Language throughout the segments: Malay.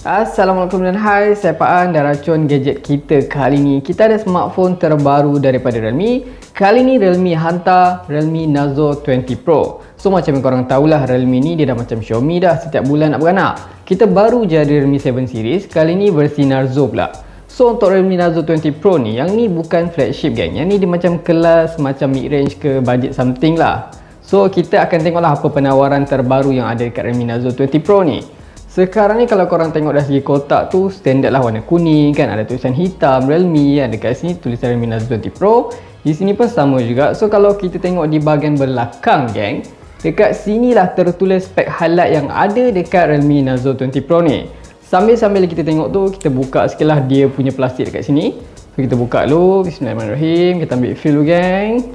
Assalamualaikum dan hai, saya Pak An dan racun gadget kita kali ni. Kita ada smartphone terbaru daripada Realme. Kali ni Realme hantar Realme Narzo 20 Pro. So macam yang korang tahulah, Realme ni dia dah macam Xiaomi dah, setiap bulan nak beranak. Kita baru je ada Realme 7 series, kali ni versi Narzo pula. So untuk Realme Narzo 20 Pro ni, yang ni bukan flagship gang. Yang ni dia macam kelas, macam mid-range ke budget something lah. So kita akan tengoklah apa penawaran terbaru yang ada dekat Realme Narzo 20 Pro ni. Sekarang ni kalau korang tengok dari segi kotak tu standard lah, warna kuning kan, ada tulisan hitam Realme kan, dekat sini tulisan Realme Narzo 20 Pro. Di sini pun sama juga. So kalau kita tengok di bahagian belakang geng, dekat sini lah tertulis spek highlight yang ada dekat Realme Narzo 20 Pro ni. Sambil-sambil kita tengok tu, kita buka sikit lah dia punya plastik dekat sini. So kita buka dulu, bismillahirrahmanirrahim. Kita ambil feel dulu geng.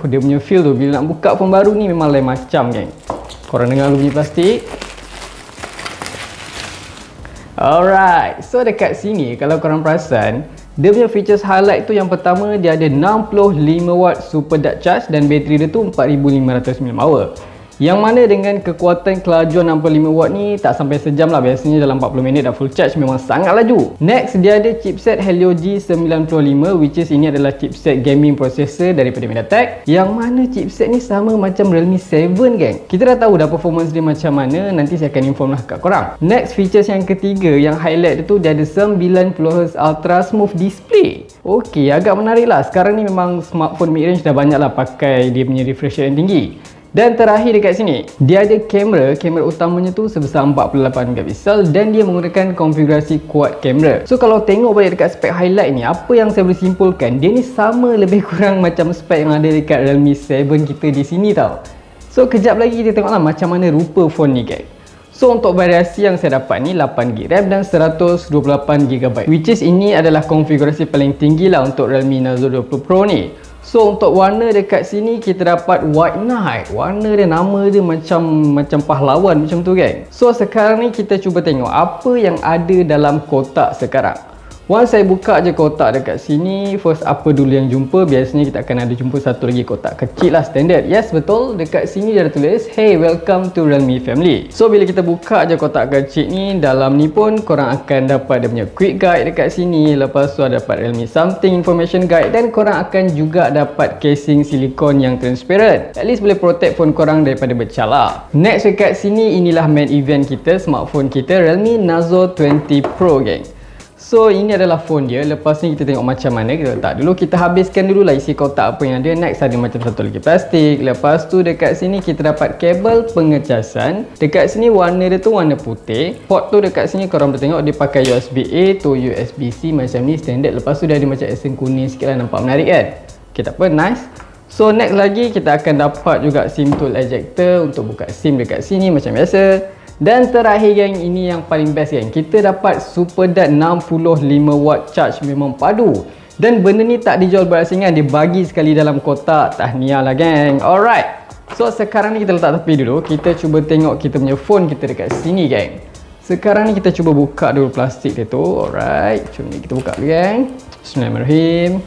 Dia punya feel tu bila nak buka phone baru ni memang lain macam geng. Korang dengar dulu bunyi plastik. Alright, so dekat sini kalau korang perasan, dia punya features highlight tu yang pertama, dia ada 65W super dark charge dan bateri dia tu 4500 mAh. Yang mana dengan kekuatan kelajuan 65W ni tak sampai sejam lah, biasanya dalam 40 minit dah full charge, memang sangat laju. Next, dia ada chipset Helio G95, which is ini adalah chipset gaming processor daripada MediaTek, yang mana chipset ni sama macam Realme 7 geng. Kita dah tahu dah performance dia macam mana, nanti saya akan inform lah kat korang. Next, features yang ketiga yang highlight dia tu, dia ada 90Hz ultra smooth display. Okey, agak menarik lah. Sekarang ni memang smartphone mid-range dah banyak lah pakai dia punya refresh rate yang tinggi. Dan terakhir dekat sini, dia ada kamera utamanya tu sebesar 48MP dan dia menggunakan konfigurasi quad kamera. So kalau tengok balik dekat spek highlight ni, apa yang saya boleh simpulkan, dia ni sama lebih kurang macam spek yang ada dekat Realme 7 kita di sini tau. So kejap lagi kita tengoklah macam mana rupa phone ni guys. So untuk variasi yang saya dapat ni 8GB RAM dan 128GB, which is ini adalah konfigurasi paling tinggi lah untuk Realme Narzo 20 Pro ni. So untuk warna dekat sini kita dapat white night. Warna dia, nama dia macam pahlawan macam tu kan. So sekarang ni kita cuba tengok apa yang ada dalam kotak sekarang. Once saya buka je kotak dekat sini, first apa dulu yang jumpa? Biasanya kita akan ada jumpa satu lagi kotak kecil lah, standard. Yes, betul, dekat sini dia ada tulis, hey, welcome to Realme family. So bila kita buka je kotak kecil ni, dalam ni pun korang akan dapat dia punya quick guide dekat sini. Lepas tu ada dapat Realme something information guide, dan korang akan juga dapat casing silikon yang transparent. At least boleh protect phone korang daripada bercalar. Next dekat sini, inilah main event kita, smartphone kita, Realme Narzo 20 Pro geng. So ini adalah phone dia. Lepas ni kita tengok macam mana. Kita letak dulu, kita habiskan dulu lah isi kotak apa yang ada. Next ada macam satu lagi plastik. Lepas tu dekat sini kita dapat kabel pengecasan. Dekat sini warna dia tu warna putih. Port tu dekat sini korang boleh tengok dia pakai USB-A to USB-C macam ni, standard. Lepas tu dia ada macam esen kuning sikit lah, nampak menarik kan. Okay, tak apa, nice. So next lagi kita akan dapat juga SIM tool ejector untuk buka SIM dekat sini macam biasa. Dan terakhir geng, ini yang paling best geng, kita dapat super dark 65W charge memang padu. Dan benda ni tak dijual berasingan, dia bagi sekali dalam kotak. Tahniah lah geng. Alright, so sekarang ni kita letak tepi dulu. Kita cuba tengok kita punya phone kita dekat sini geng. Sekarang ni kita cuba buka dulu plastik dia tu. Alright, cuma ni kita buka dulu geng. Bismillahirrahmanirrahim.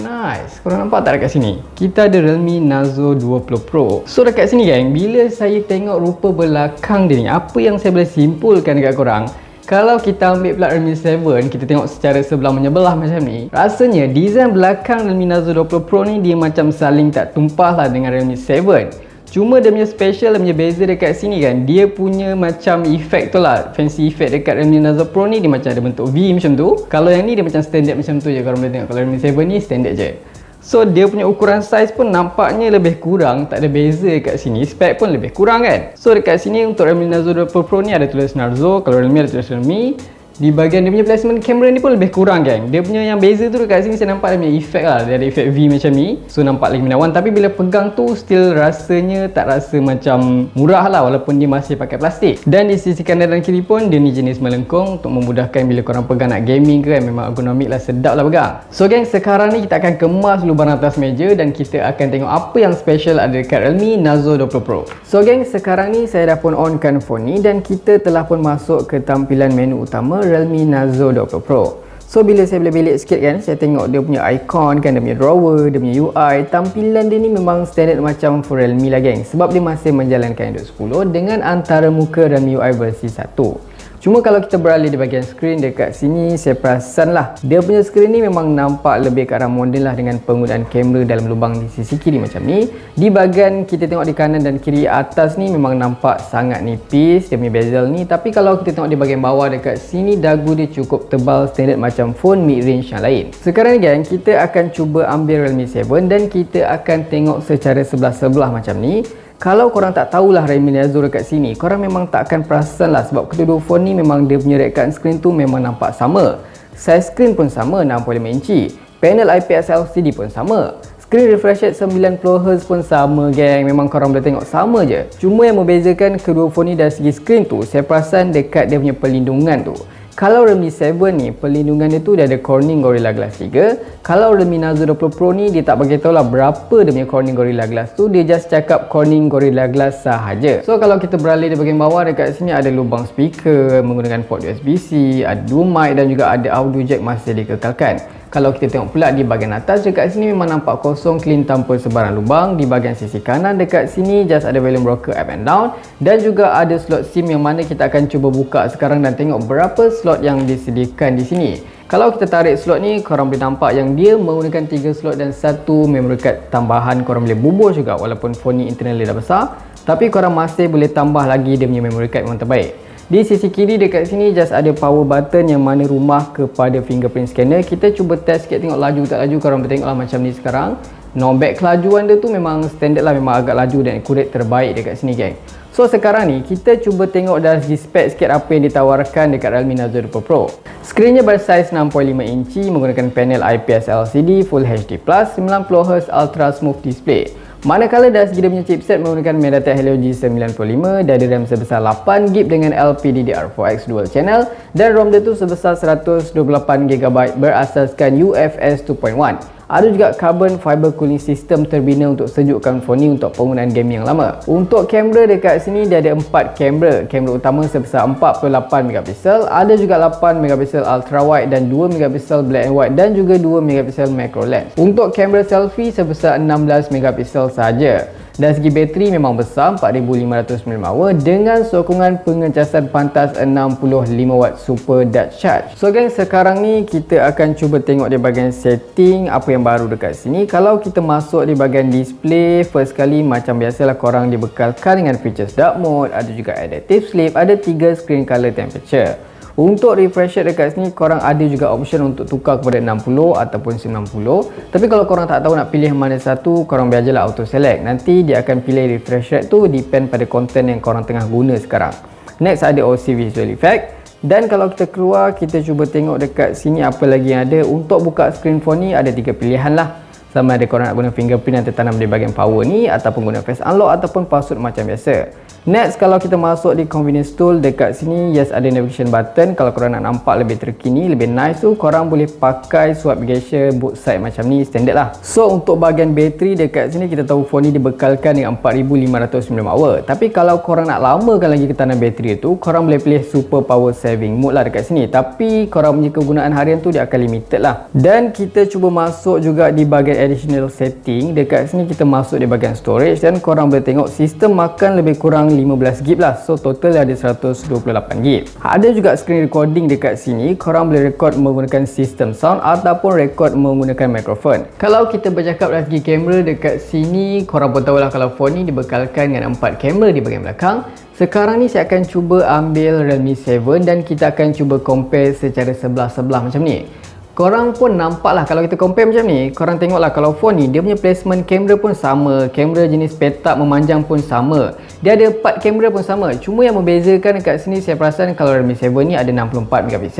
Nice, korang nampak tak dekat sini? Kita ada Realme Narzo 20 Pro. So dekat sini geng, bila saya tengok rupa belakang dia ni, apa yang saya boleh simpulkan dekat korang, kalau kita ambil pula Realme 7, kita tengok secara sebelah menyebelah macam ni, rasanya design belakang Realme Narzo 20 Pro ni dia macam saling tak tumpah lah dengan Realme 7. Cuma dia punya special, dia punya beza dekat sini kan, dia punya macam efek tu lah, fancy effect dekat Realme Narzo Pro ni, dia macam ada bentuk V macam tu. Kalau yang ni dia macam standard macam tu je, korang boleh tengok. Kalau Realme 7 ni standard je. So dia punya ukuran size pun nampaknya lebih kurang, tak ada beza dekat sini. Spek pun lebih kurang kan. So dekat sini untuk Realme Narzo 20 Pro ni ada tulis Narzo, kalau Realme ada tulis Realme. Di bahagian dia punya placement kamera ni pun lebih kurang geng. Dia punya yang beza tu dekat sini saya nampak dia punya efek lah. Dia ada efek V macam ni. So nampak lagi menawan. Tapi bila pegang tu still rasanya tak rasa macam murah lah, walaupun dia masih pakai plastik. Dan di sisi kanan dan kiri pun dia ni jenis melengkung untuk memudahkan bila korang pegang nak gaming ke kan. Memang ergonomik lah, sedap lah pegang. So geng, sekarang ni kita akan kemas dulu barang atas meja dan kita akan tengok apa yang special ada dekat Realme Narzo 20 Pro. So geng, sekarang ni saya dah pun onkan phone ni dan kita telah pun masuk ke tampilan menu utama Realme Narzo 20 Pro. So bila saya belik-belik sikit kan, saya tengok dia punya icon kan, dia punya drawer, dia punya UI, tampilan dia ni memang standard macam for Realme lah geng, sebab dia masih menjalankan Android 10 dengan antara muka Realme UI versi 1. Cuma kalau kita beralih di bahagian skrin dekat sini, saya perasan lah dia punya skrin ni memang nampak lebih ke arah moden lah, dengan penggunaan kamera dalam lubang di sisi kiri macam ni. Di bahagian kita tengok di kanan dan kiri atas ni memang nampak sangat nipis dia punya bezel ni. Tapi kalau kita tengok di bahagian bawah dekat sini, dagu dia cukup tebal, standard macam phone mid range yang lain. Sekarang ni gang, kita akan cuba ambil Realme 7 dan kita akan tengok secara sebelah-sebelah macam ni. Kalau korang tak tahulah Realme Nazo dekat sini, korang memang tak akan perasan lah, sebab kedua-dua phone ni memang dia punya rekaan skrin tu memang nampak sama. Size skrin pun sama 65 inci, panel IPS LCD pun sama, skrin refresh rate 90Hz pun sama geng, memang korang boleh tengok sama je. Cuma yang membezakan kedua phone ni dari segi skrin tu, saya perasan dekat dia punya perlindungan tu. Kalau Realme 7 ni, perlindungan dia tu dia ada Corning Gorilla Glass 3. Kalau Realme Nazo 20 Pro ni, dia tak bagi tahu lah berapa dia punya Corning Gorilla Glass tu. Dia just cakap Corning Gorilla Glass sahaja. So kalau kita beralih di bahagian bawah, dekat sini ada lubang speaker menggunakan port USB-C, ada 2 mic dan juga ada audio jack masih dikekalkan. Kalau kita tengok pula di bahagian atas, dekat sini memang nampak kosong, clean tanpa sebarang lubang. Di bahagian sisi kanan dekat sini just ada volume rocker up and down, dan juga ada slot SIM yang mana kita akan cuba buka sekarang dan tengok berapa slot yang disediakan di sini. Kalau kita tarik slot ni, korang boleh nampak yang dia menggunakan 3 slot dan 1 memory card tambahan. Korang boleh bubuh juga, walaupun phone ni internalnya dah besar, tapi korang masih boleh tambah lagi dia punya memory card memang terbaik. Di sisi kiri dekat sini just ada power button yang mana rumah kepada fingerprint scanner. Kita cuba test sikit tengok laju tak laju. Korang boleh tengok lah macam ni sekarang. No back, kelajuan dia tu memang standard lah, memang agak laju dan accurate terbaik dekat sini geng. So sekarang ni kita cuba tengok dari segi spek sikit apa yang ditawarkan dekat Realme Nazo 20 Pro. Skrinnya bersaiz 6.5 inci menggunakan panel IPS LCD Full HD+, 90Hz Ultra Smooth Display. Manakala dari segi dia punya chipset menggunakan MediaTek Helio G95, dia ada RAM sebesar 8GB dengan LPDDR4X dual channel, dan ROM dia tu sebesar 128GB berasaskan UFS 2.1. Ada juga carbon fiber cooling system terbina untuk sejukkan phone ni untuk penggunaan game yang lama. Untuk kamera dekat sini dia ada 4 kamera. Kamera utama sebesar 48MP, ada juga 8MP ultra wide dan 2MP black and white, dan juga 2MP macro lens. Untuk kamera selfie sebesar 16MP saja. Dari segi bateri memang besar, 4500mAh dengan sokongan pengecasan pantas 65W Super Dutch Charge. So guys, sekarang ni kita akan cuba tengok di bahagian setting apa yang baru dekat sini. Kalau kita masuk di bahagian display, first kali macam biasalah korang dibekalkan dengan features dark mode, ada juga adaptive sleep, ada 3 screen color temperature. Untuk refresh rate dekat sini, korang ada juga option untuk tukar kepada 60 ataupun 90. Tapi kalau korang tak tahu nak pilih mana satu, korang biar je lah auto select. Nanti dia akan pilih refresh rate tu depend pada konten yang korang tengah guna sekarang. Next ada OC Visual Effect. Dan kalau kita keluar, kita cuba tengok dekat sini apa lagi yang ada. Untuk buka screen phone ni ada 3 pilihan lah. Sama ada korang nak guna fingerprint yang tertanam di bahagian power ni, ataupun guna face unlock ataupun password macam biasa. Next, kalau kita masuk di convenience tool dekat sini, yes ada navigation button. Kalau korang nak nampak lebih terkini, lebih nice tu, korang boleh pakai swipe gesture both side macam ni, standard lah. So untuk bahagian bateri dekat sini, kita tahu phone ni dibekalkan dengan 4500mAh. Tapi kalau korang nak lamakan lagi ketahanan bateri tu, korang boleh pilih super power saving mode lah dekat sini. Tapi korang punya kegunaan harian tu dia akan limited lah. Dan kita cuba masuk juga di bahagian additional setting. Dekat sini kita masuk di bahagian storage, dan korang boleh tengok sistem makan lebih kurang 15GB lah. So total ada 128GB. Ada juga screen recording dekat sini. Korang boleh record menggunakan sistem sound ataupun record menggunakan mikrofon. Kalau kita bercakap dari segi kamera dekat sini, korang pun tahulah kalau phone ni dibekalkan dengan 4 kamera di bahagian belakang. Sekarang ni saya akan cuba ambil Realme 7 dan kita akan cuba compare secara sebelah-sebelah macam ni. Korang pun nampak lah kalau kita compare macam ni, korang tengok lah kalau phone ni dia punya placement kamera pun sama, kamera jenis petak memanjang pun sama, dia ada 4 kamera pun sama. Cuma yang membezakan dekat sini, saya perasan kalau Realme 7 ni ada 64MP,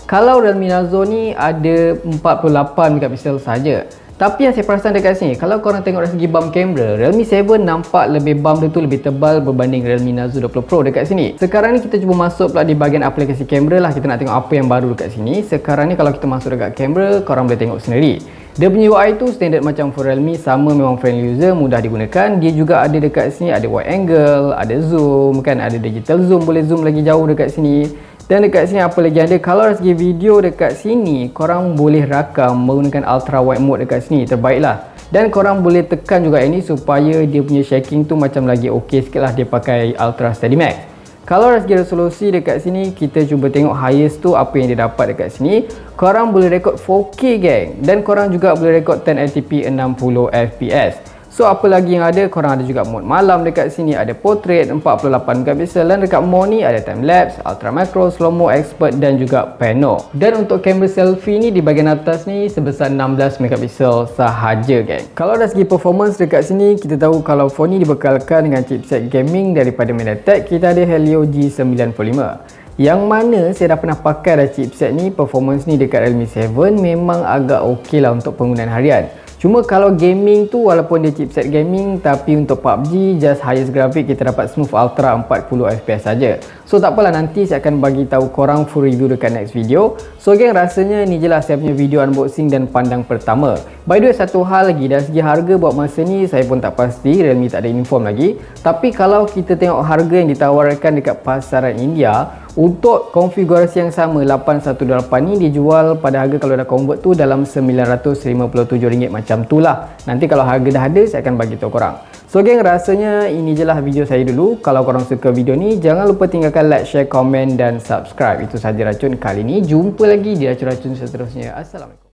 kalau Realme Nazo ni ada 48MP saja. Tapi yang saya perasan dekat sini, kalau korang tengok dari segi bump kamera, Realme 7 nampak lebih bump dia tu lebih tebal berbanding Realme Nazo 20 Pro dekat sini. Sekarang ni kita cuba masuk pula di bahagian aplikasi kamera lah. Kita nak tengok apa yang baru dekat sini. Sekarang ni kalau kita masuk dekat kamera, korang boleh tengok sendiri. Dia punya UI tu standard macam for Realme, sama, memang friendly user, mudah digunakan. Dia juga ada dekat sini, ada wide angle, ada zoom kan, ada digital zoom, boleh zoom lagi jauh dekat sini. Dan dekat sini apa lagi ada, kalau dari segi video dekat sini korang boleh rakam menggunakan ultra wide mode dekat sini, terbaik lah. Dan korang boleh tekan juga ini supaya dia punya shaking tu macam lagi okey sikit lah, dia pakai ultra steady max. Kalau dari segi resolusi dekat sini, kita cuba tengok highest tu apa yang dia dapat dekat sini. Korang boleh rekod 4K gang, dan korang juga boleh rekod 1080p 60 fps. So apa lagi yang ada, korang ada juga mode malam dekat sini, ada portrait 48 megapixel, dan dekat mode ni ada time lapse, ultra macro, slow mo, expert dan juga pano. Dan untuk kamera selfie ni di bahagian atas ni sebesar 16 megapixel sahaja gang. Kalau dari segi performance dekat sini, kita tahu kalau phone ni dibekalkan dengan chipset gaming daripada MediaTek, kita ada Helio G95, yang mana saya dah pernah pakai dah chipset ni. Performance ni dekat Realme 7 memang agak okey lah untuk penggunaan harian. Cuma kalau gaming tu, walaupun dia chipset gaming, tapi untuk PUBG just highest graphic kita dapat smooth ultra 40 fps saja. So tak apalah, nanti saya akan bagi tahu korang full review dekat next video. So geng, rasanya ni je lah saya punya video unboxing dan pandang pertama. By the way, satu hal lagi, dari segi harga buat masa ni saya pun tak pasti, Realme tak ada inform lagi. Tapi kalau kita tengok harga yang ditawarkan dekat pasaran India, untuk konfigurasi yang sama 818 ni dijual pada harga, kalau dah convert tu, dalam RM957 macam tu lah. Nanti kalau harga dah ada, saya akan bagi tahu korang. So geng, rasanya ini je lah video saya dulu. Kalau korang suka video ni, jangan lupa tinggalkan like, share, komen dan subscribe. Itu sahaja racun kali ni. Jumpa lagi di racun-racun seterusnya. Assalamualaikum.